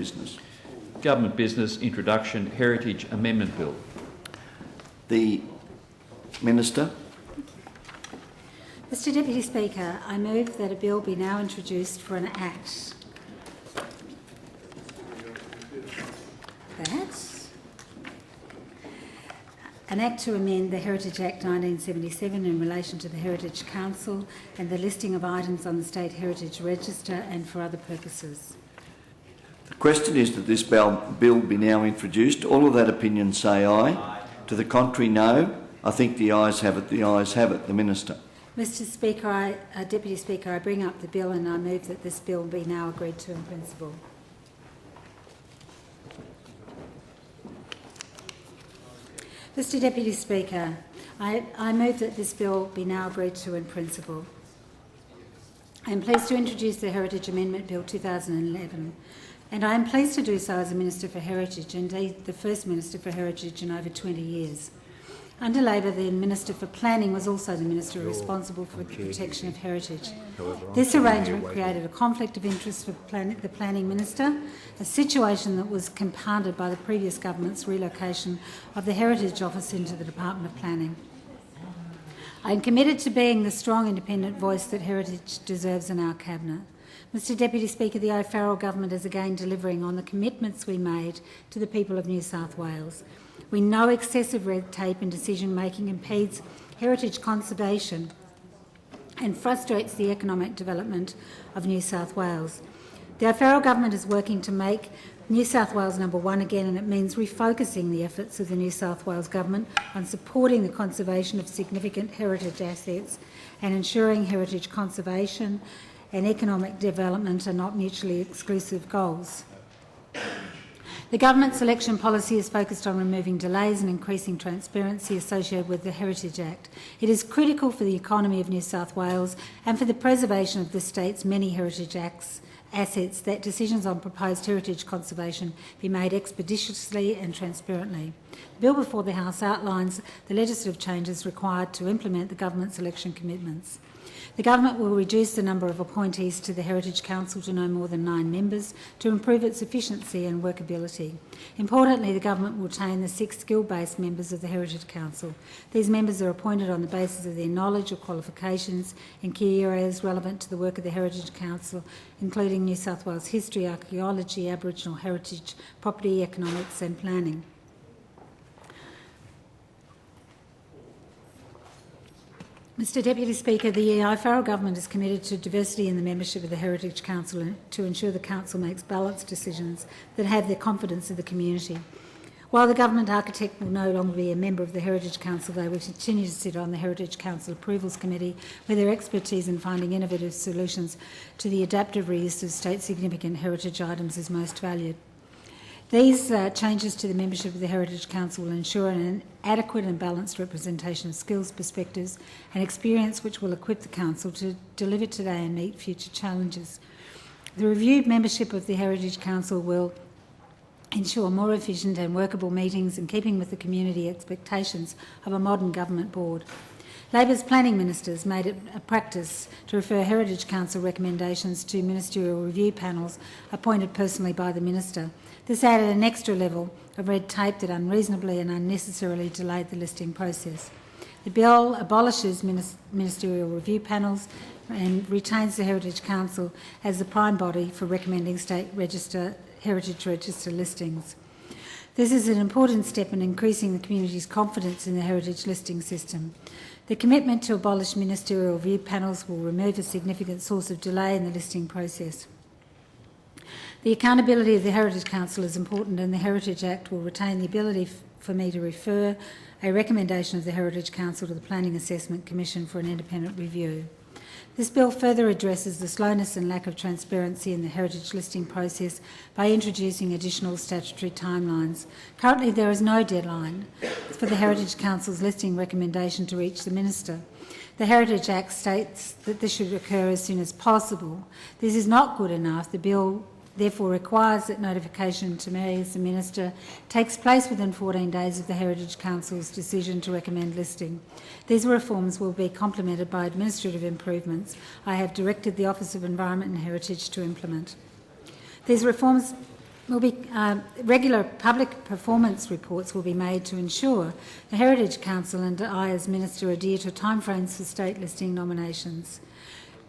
business? Government business, introduction, Heritage Amendment Bill. The Minister. Mr Deputy Speaker, I move that a bill be now introduced for an act to amend the Heritage Act 1977 in relation to the Heritage Council and the listing of items on the State Heritage Register and for other purposes. The question is that this bill be now introduced. All of that opinion say aye. To the contrary, no. I think the ayes have it. The ayes have it. The Minister. Mr Speaker, Deputy Speaker, I bring up the bill and I move that this bill be now agreed to in principle. Mr Deputy Speaker, I move that this bill be now agreed to in principle. I am pleased to introduce the Heritage Amendment Bill 2011, and I am pleased to do so as a Minister for Heritage, indeed the first Minister for Heritage in over 20 years. Under Labor, the Minister for Planning was also the Minister responsible for the protection of heritage. This arrangement created a conflict of interest for the Planning Minister, a situation that was compounded by the previous government's relocation of the Heritage Office into the Department of Planning. I am committed to being the strong independent voice that heritage deserves in our Cabinet. Mr Deputy Speaker, the O'Farrell government is again delivering on the commitments we made to the people of New South Wales. We know excessive red tape in decision-making impedes heritage conservation and frustrates the economic development of New South Wales. The O'Farrell government is working to make New South Wales number one again, and it means refocusing the efforts of the New South Wales government on supporting the conservation of significant heritage assets and ensuring heritage conservation and economic development are not mutually exclusive goals. The government's election policy is focused on removing delays and increasing transparency associated with the Heritage Act. It is critical for the economy of New South Wales and for the preservation of the state's many heritage assets that decisions on proposed heritage conservation be made expeditiously and transparently. The bill before the House outlines the legislative changes required to implement the government's election commitments. The government will reduce the number of appointees to the Heritage Council to no more than 9 members to improve its efficiency and workability. Importantly, the government will retain the 6 skill-based members of the Heritage Council. These members are appointed on the basis of their knowledge or qualifications in key areas relevant to the work of the Heritage Council, including New South Wales history, archaeology, Aboriginal heritage, property, economics and planning. Mr Deputy Speaker, the O'Farrell government is committed to diversity in the membership of the Heritage Council and to ensure the Council makes balanced decisions that have the confidence of the community. While the government architect will no longer be a member of the Heritage Council, they will continue to sit on the Heritage Council Approvals Committee, where their expertise in finding innovative solutions to the adaptive reuse of state significant heritage items is most valued. These changes to the membership of the Heritage Council will ensure an adequate and balanced representation of skills, perspectives and experience which will equip the Council to deliver today and meet future challenges. The reviewed membership of the Heritage Council will ensure more efficient and workable meetings in keeping with the community expectations of a modern government board. Labor's planning ministers made it a practice to refer Heritage Council recommendations to ministerial review panels appointed personally by the minister. This added an extra level of red tape that unreasonably and unnecessarily delayed the listing process. The bill abolishes ministerial review panels and retains the Heritage Council as the prime body for recommending state heritage register listings. This is an important step in increasing the community's confidence in the heritage listing system. The commitment to abolish ministerial review panels will remove a significant source of delay in the listing process. The accountability of the Heritage Council is important, and the Heritage Act will retain the ability for me to refer a recommendation of the Heritage Council to the Planning Assessment Commission for an independent review. This bill further addresses the slowness and lack of transparency in the heritage listing process by introducing additional statutory timelines. Currently, there is no deadline for the Heritage Council's listing recommendation to reach the Minister. The Heritage Act states that this should occur as soon as possible. This is not good enough. The bill therefore requires that notification to me as the Minister takes place within 14 days of the Heritage Council's decision to recommend listing. These reforms will be complemented by administrative improvements I have directed the Office of Environment and Heritage to implement. These reforms Regular public performance reports will be made to ensure the Heritage Council and I as Minister adhere to timeframes for state listing nominations.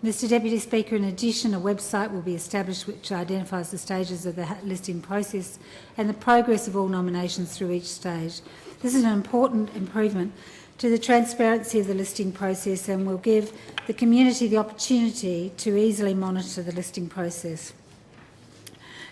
Mr Deputy Speaker, in addition, a website will be established which identifies the stages of the listing process and the progress of all nominations through each stage. This is an important improvement to the transparency of the listing process and will give the community the opportunity to easily monitor the listing process.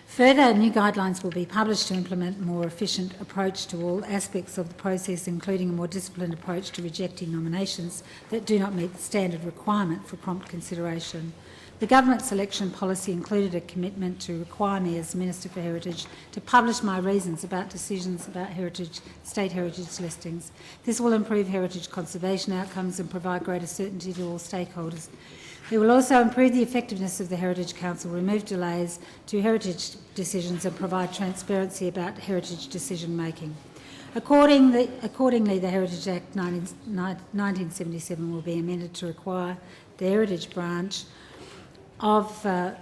Further, new guidelines will be published to implement a more efficient approach to all aspects of the process, including a more disciplined approach to rejecting nominations that do not meet the standard requirement for prompt consideration. The government selection policy included a commitment to require me as Minister for Heritage to publish my reasons about decisions about state heritage listings. This will improve heritage conservation outcomes and provide greater certainty to all stakeholders. It will also improve the effectiveness of the Heritage Council, remove delays to heritage decisions and provide transparency about heritage decision making. Accordingly, the Heritage Act 1977 will be amended to require the Heritage Branch of the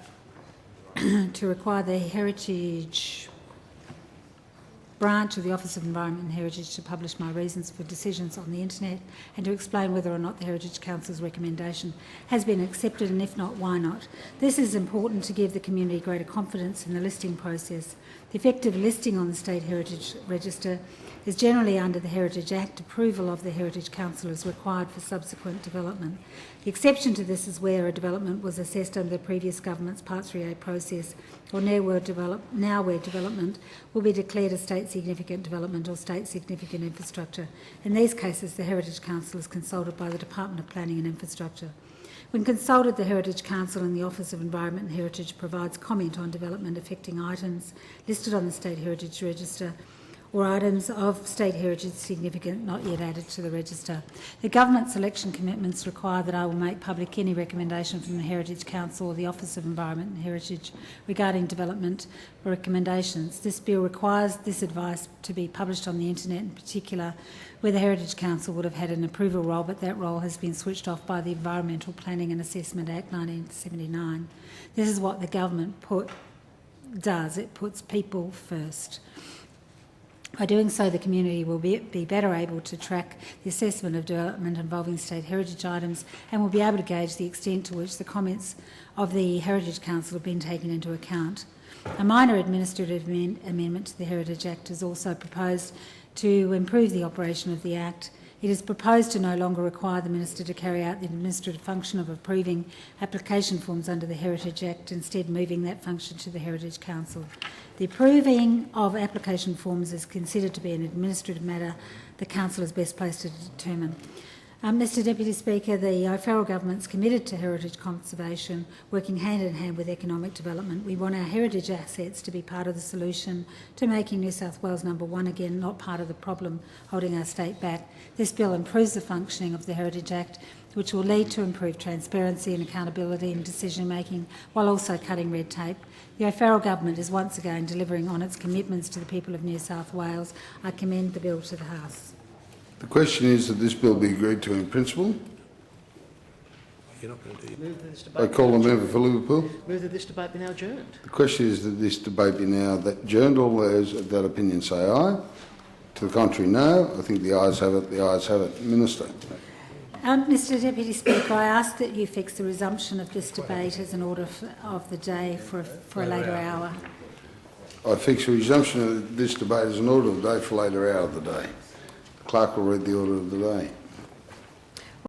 Office of Environment and Heritage to publish my reasons for decisions on the internet and to explain whether or not the Heritage Council's recommendation has been accepted, and if not, why not. This is important to give the community greater confidence in the listing process. The effective listing on the State Heritage Register is generally under the Heritage Act. Approval of the Heritage Council is required for subsequent development. The exception to this is where a development was assessed under the previous government's Part 3A process, or now where development will be declared a state significant development or state significant infrastructure. In these cases, the Heritage Council is consulted by the Department of Planning and Infrastructure. When consulted, the Heritage Council and the Office of Environment and Heritage provides comment on development affecting items listed on the State Heritage Register or items of state heritage significant not yet added to the register. The government selection commitments require that I will make public any recommendation from the Heritage Council or the Office of Environment and Heritage regarding development recommendations. This bill requires this advice to be published on the internet, in particular where the Heritage Council would have had an approval role, but that role has been switched off by the Environmental Planning and Assessment Act 1979. This is what the government does. It puts people first. By doing so, the community will be better able to track the assessment of development involving state heritage items and will be able to gauge the extent to which the comments of the Heritage Council have been taken into account. A minor administrative amendment to the Heritage Act is also proposed to improve the operation of the Act. It is proposed to no longer require the Minister to carry out the administrative function of approving application forms under the Heritage Act, instead moving that function to the Heritage Council. The approving of application forms is considered to be an administrative matter the Council is best placed to determine. Mr Deputy Speaker, the federal government is committed to heritage conservation, working hand in hand with economic development. We want our heritage assets to be part of the solution to making New South Wales number one again, not part of the problem holding our state back. This bill improves the functioning of the Heritage Act, which will lead to improved transparency and accountability in decision making, while also cutting red tape. The federal government is once again delivering on its commitments to the people of New South Wales. I commend the bill to the House. The question is that this bill be agreed to in principle. You're not going to do Move that this debate I call the member for Liverpool. Move that this debate be now adjourned. The question is that this debate be now adjourned. All those of that opinion say aye. To the contrary, no. I think the ayes have it. The ayes have it. Minister. Mr Deputy Speaker, I ask that you fix the resumption of this debate as an order of the day for a later hour. I fix the resumption of this debate as an order of the day for a later hour of the day. The clerk will read the order of the day.